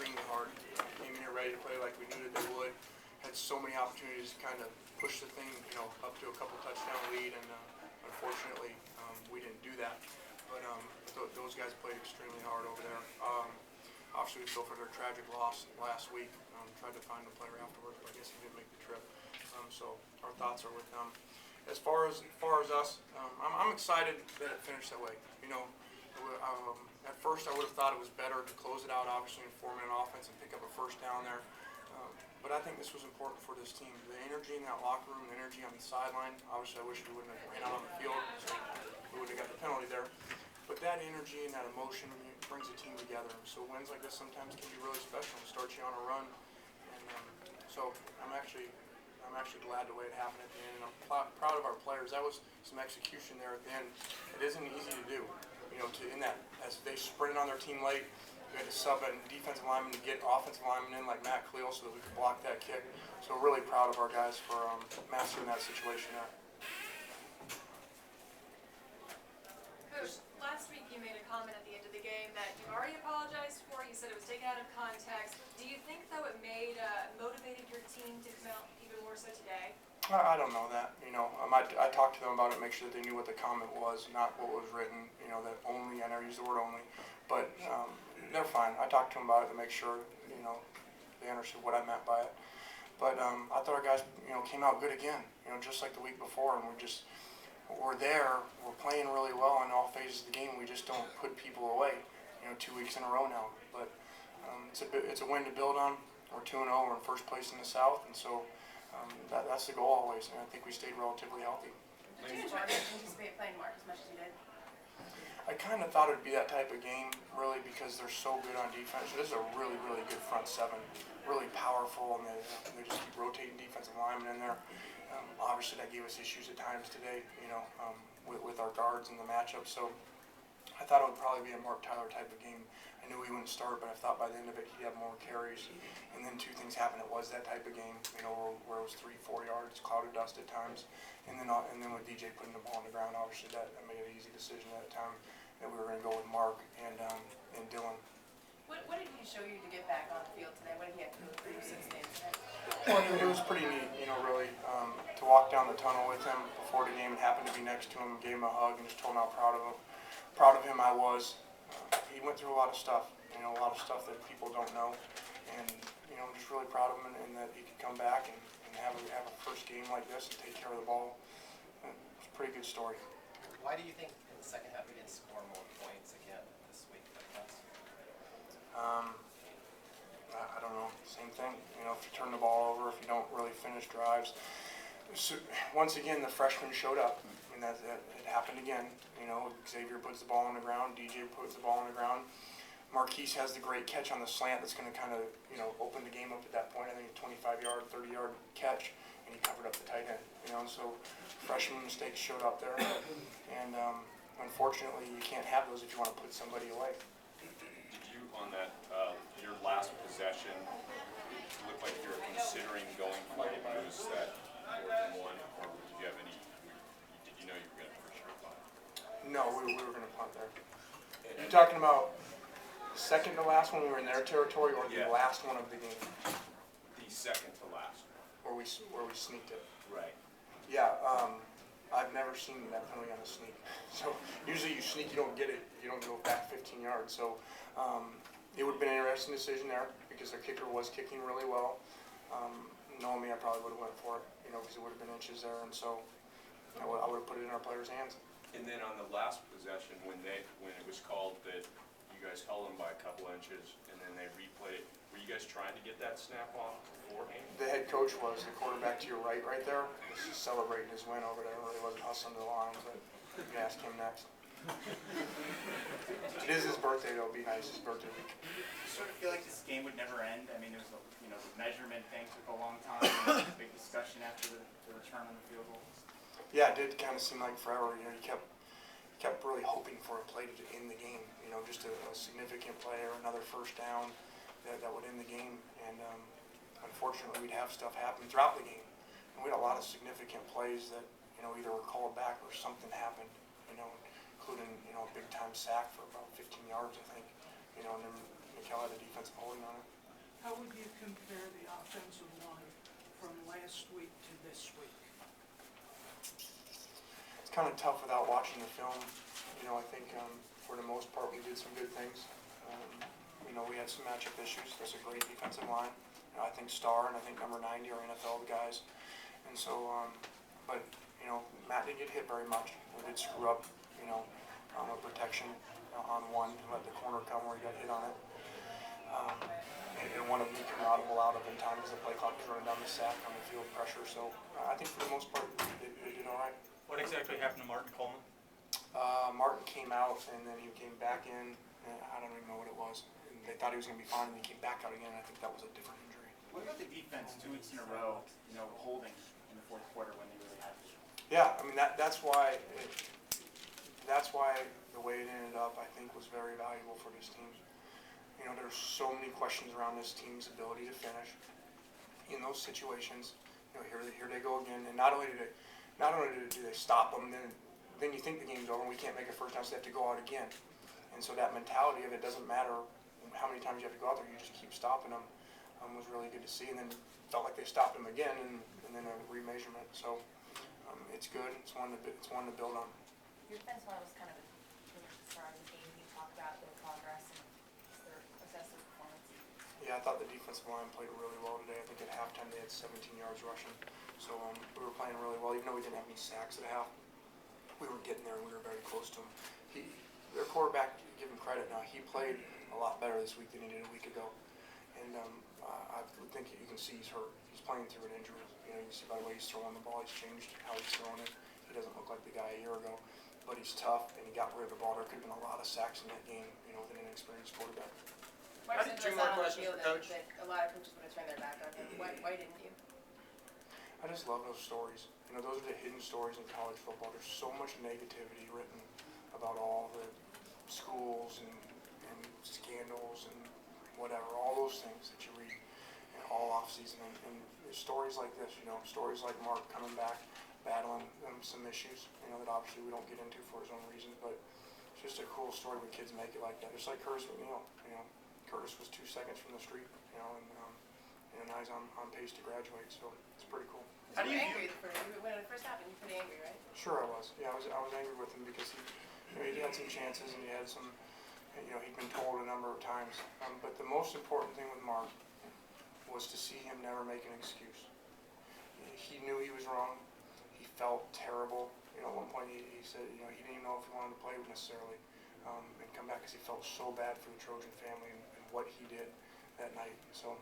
extremely hard. Came in here ready to play like we knew that they would. Had so many opportunities to kind of push the thing, up to a couple touchdown lead, and unfortunately we didn't do that. But those guys played extremely hard over there. Obviously, we feel for their tragic loss last week. Tried to find a player afterwards, but I guess he didn't make the trip. So our thoughts are with them. As far as us, I'm excited that it finished that way. At first I would have thought it was better to close it out, obviously, in 4-minute offense and pick up a first down there. But I think this was important for this team. The energy in that locker room, the energy on the sideline. Obviously, I wish we wouldn't have ran out on the field, so we would have got the penalty there. But that energy and that emotion brings a team together. So wins like this sometimes can be really special and start you on a run. And so I'm actually glad the way it happened at the end. And I'm proud of our players. That was some execution there at the end. It isn't easy to do. As they sprinted on their team late, we had to sub a defensive lineman to get offensive lineman in like Matt Cleo so that we could block that kick. So we're really proud of our guys for mastering that situation there. Coach, last week you made a comment at the end of the game that you already apologized for. You said it was taken out of context. Do you think, though, it motivated your team to come out even more so today? I don't know that. I talked to them about it, make sure that they knew what the comment was, not what was written. That only, I never use the word only, but they're fine. I talked to them about it to make sure, they understood what I meant by it. But I thought our guys, came out good again, just like the week before, and we're there, we're playing really well in all phases of the game. We just don't put people away, 2 weeks in a row now. But it's a win to build on. We're 2-0, we're in first place in the South, and so that's the goal always, and I think we stayed relatively healthy. Did you anticipate playing Marc as much as you did? I kind of thought it would be that type of game, really, because they're so good on defense. This is a really, really good front seven, really powerful, and they just keep rotating defensive linemen in there. Obviously, that gave us issues at times today, with our guards and the matchup. So I thought it would probably be a Marc Tyler type of game. I knew he wouldn't start, but I thought by the end of it he'd have more carries. And then two things happened. It was that type of game, where it was 3-4 yards, cloud of dust at times. And then with DJ putting the ball on the ground, obviously that made an easy decision at the time that we were going to go with Marc and Dylan. What did he show you to get back on the field today? What did he have to go through since the incident? Well, it was pretty neat, really, to walk down the tunnel with him before the game and happen to be next to him, gave him a hug, and just told him how proud of him I was. He went through a lot of stuff, a lot of stuff that people don't know, and I'm just really proud of him and that he could come back and have a first game like this and take care of the ball. It's a pretty good story. Why do you think in the second half we didn't score more points again this week than last? I don't know. Same thing. If you turn the ball over, if you don't really finish drives. So, once again, the freshmen showed up. I mean, it happened again. Xavier puts the ball on the ground. DJ puts the ball on the ground. Marquise has the great catch on the slant that's going to kind of, open the game up at that point. I think a 25-yard, 30-yard catch, and he covered up the tight end. So freshman mistakes showed up there, and unfortunately, you can't have those if you want to put somebody away. Did you, on that, your last possession, look like you were considering going for it? Was that 4th and 1, or did you have any? Did you know you were going to for sure punt? No, we were going to punt there. You're talking about second to last when we were in their territory, or the last one of the game? The second to last. Where we sneaked it. Right. Yeah, I've never seen that penalty on a sneak. So usually you sneak, you don't get it, you don't go back 15 yards. So it would have been an interesting decision there because their kicker was kicking really well. Knowing me, I probably would have went for it, because it would have been inches there, and so I would have put it in our players' hands. And then on the last possession, when it was called that you guys held them by a couple inches, and then they replayed it, were you guys trying to get that snap off beforehand? The head coach was. The quarterback to your right there was just celebrating his win over there. He wasn't hustling to the line, but you can ask him next. It is his birthday, though. It'll be nice, his birthday week. You sort of feel like this game would never end. I mean, there was the measurement thing took a long time. There was a big discussion after the return on the field goal. Yeah, it did kind of seem like forever. You kept really hoping for a play to end the game. Just a significant play or another first down that would end the game. And unfortunately, we'd have stuff happen throughout the game. And we had a lot of significant plays that either were called back or something happened. Including a big time sack for about 15 yards, I think. And then Mikel had a defensive holding on it. How would you compare the offensive line from last week to this week? It's kind of tough without watching the film. I think for the most part we did some good things. We had some matchup issues. There's a great defensive line. I think Starr and I think number 90 are NFL guys. And so, but Matt didn't get hit very much. We did screw up, a protection on one, let the corner come where he got hit on it. And one of them came audible out of in time as the play clock was running down the sack on the field pressure. So I think for the most part they did all right. What exactly happened to Martin Coleman? Martin came out and then he came back in. I don't even know what it was. And they thought he was going to be fine and he came back out again. I think that was a different injury. What about the defense 2 weeks in a row, holding in the fourth quarter when they really had to? Yeah, I mean that's why the way it ended up I think was very valuable for this team. There's so many questions around this team's ability to finish in those situations. Here they go again, and not only do they stop them, then you think the game's over and we can't make a first down, so they have to go out again. And so that mentality of it doesn't matter how many times you have to go out there, you just keep stopping them was really good to see. And then felt like they stopped them again, and then a remeasurement. So it's good. It's one to build on. Your defense line was kind of pretty much the star of the game. Can you talk about their progress and assess their performance? Yeah, I thought the defensive line played really well today. I think at halftime they had 17 yards rushing. So we were playing really well, even though we didn't have any sacks at half. We were getting there and we were very close to him. Their quarterback, give him credit now, he played a lot better this week than he did a week ago. And I think you can see he's hurt. He's playing through an injury. You see by the way he's throwing the ball, he's changed how he's throwing it. He doesn't look like the guy a year ago. But he's tough and he got rid of the ball. There could have been a lot of sacks in that game, with an inexperienced quarterback. Mark I have said two was more out on the questions field for that- Coach. that a lot of coaches would have turned their back on him. Why didn't you? I just love those stories. Those are the hidden stories in college football. There's so much negativity written about all the schools and scandals and whatever, all those things that you read all off season. And there's stories like this, stories like Mark coming back, battling some issues, that obviously we don't get into for his own reasons, but it's just a cool story when kids make it like that. Just like Curtis McNeil, Curtis was 2 seconds from the street, and now he's on pace to graduate, so it's pretty cool. How do You you were view? angry when it first happened. You were pretty angry, right? Sure I was. Yeah, I was angry with him because he had some chances and he had some, he'd been told a number of times. But the most important thing with Mark was to see him never make an excuse. He knew he was wrong. He felt terrible. At one point he said, he didn't even know if he wanted to play necessarily and come back because he felt so bad for the Trojan family and what he did that night. So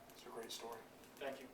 it's a great story. Thank you.